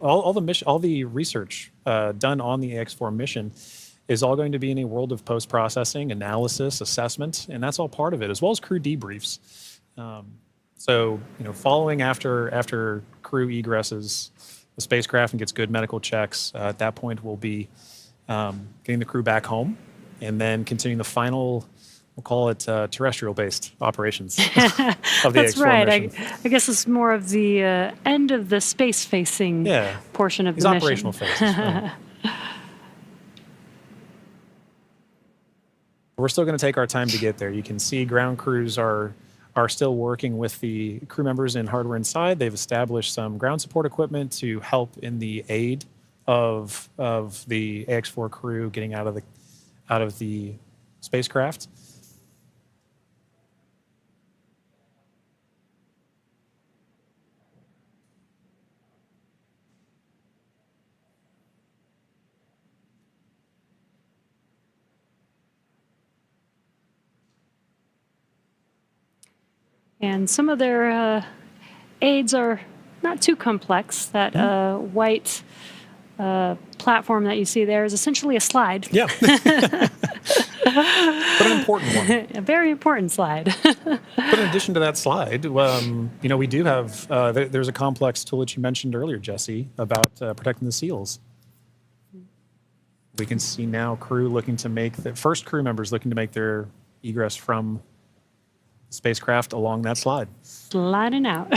all the research done on the AX4 mission is all going to be in a world of post-processing, analysis, assessment, and that's all part of it, as well as crew debriefs. So, following after crew egresses the spacecraft and gets good medical checks, at that point we'll be getting the crew back home, and then continuing the final, we'll call it terrestrial-based operations of the That's AX4 right. mission. I guess it's more of the end of the space-facing portion of the mission. Operational phases. Right. We're still going to take our time to get there. You can see ground crews are still working with the crew members in hardware inside. They've established some ground support equipment to help in the aid of the AX4 crew getting out of the spacecraft. And some of their aids are not too complex. That white platform that you see there is essentially a slide. Yeah. But an important one. A very important slide. But in addition to that slide, we do have, there's a complex tool that you mentioned earlier, Jesse, about protecting the seals. We can see now crew looking to make, the first crew members looking to make their egress from spacecraft along that slide. Sliding out.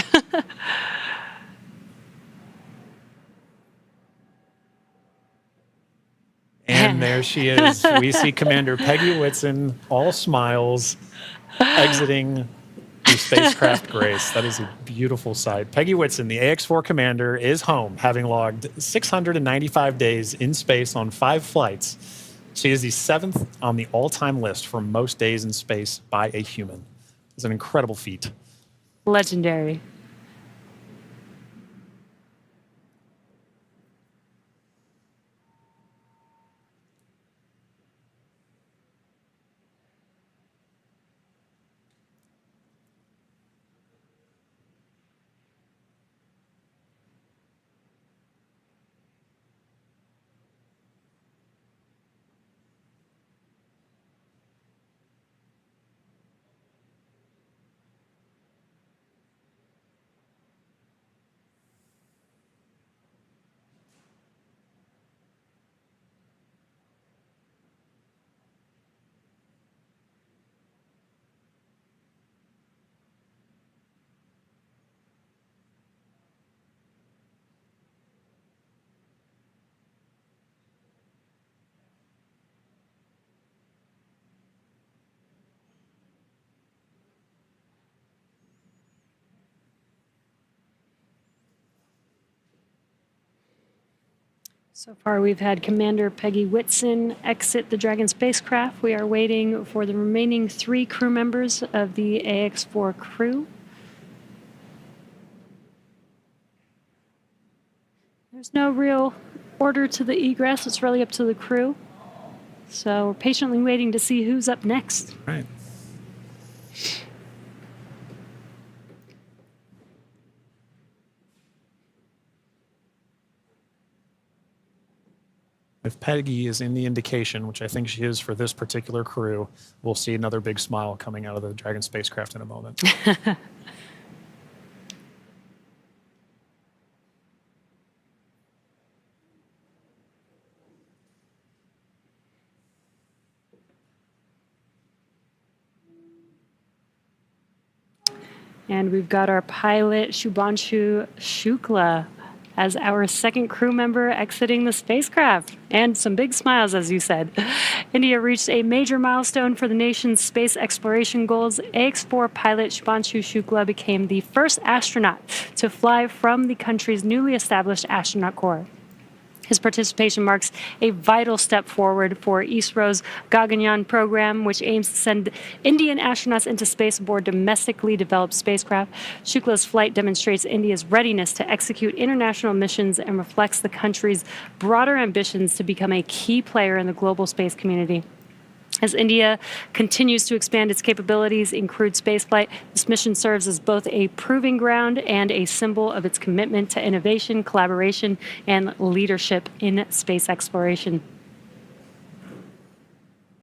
And there she is. We see Commander Peggy Whitson, all smiles, exiting the spacecraft Grace. That is a beautiful sight. Peggy Whitson, the AX4 commander, is home, having logged 695 days in space on 5 flights. She is the 7th on the all-time list for most days in space by a human. It's an incredible feat. Legendary. So far, we've had Commander Peggy Whitson exit the Dragon spacecraft. We are waiting for the remaining 3 crew members of the AX4 crew. There's no real order to the egress. It's really up to the crew. So we're patiently waiting to see who's up next. Right. If Peggy is in the indication, which I think she is for this particular crew, we'll see another big smile coming out of the Dragon spacecraft in a moment. And we've got our pilot, Shubhanshu Shukla, as our second crew member exiting the spacecraft. And some big smiles, as you said. India reached a major milestone for the nation's space exploration goals. AX4 pilot Shubhanshu Shukla became the first astronaut to fly from the country's newly established astronaut corps. His participation marks a vital step forward for ISRO's Gaganyaan program, which aims to send Indian astronauts into space aboard domestically developed spacecraft. Shukla's flight demonstrates India's readiness to execute international missions and reflects the country's broader ambitions to become a key player in the global space community. As India continues to expand its capabilities in crewed spaceflight, this mission serves as both a proving ground and a symbol of its commitment to innovation, collaboration, and leadership in space exploration.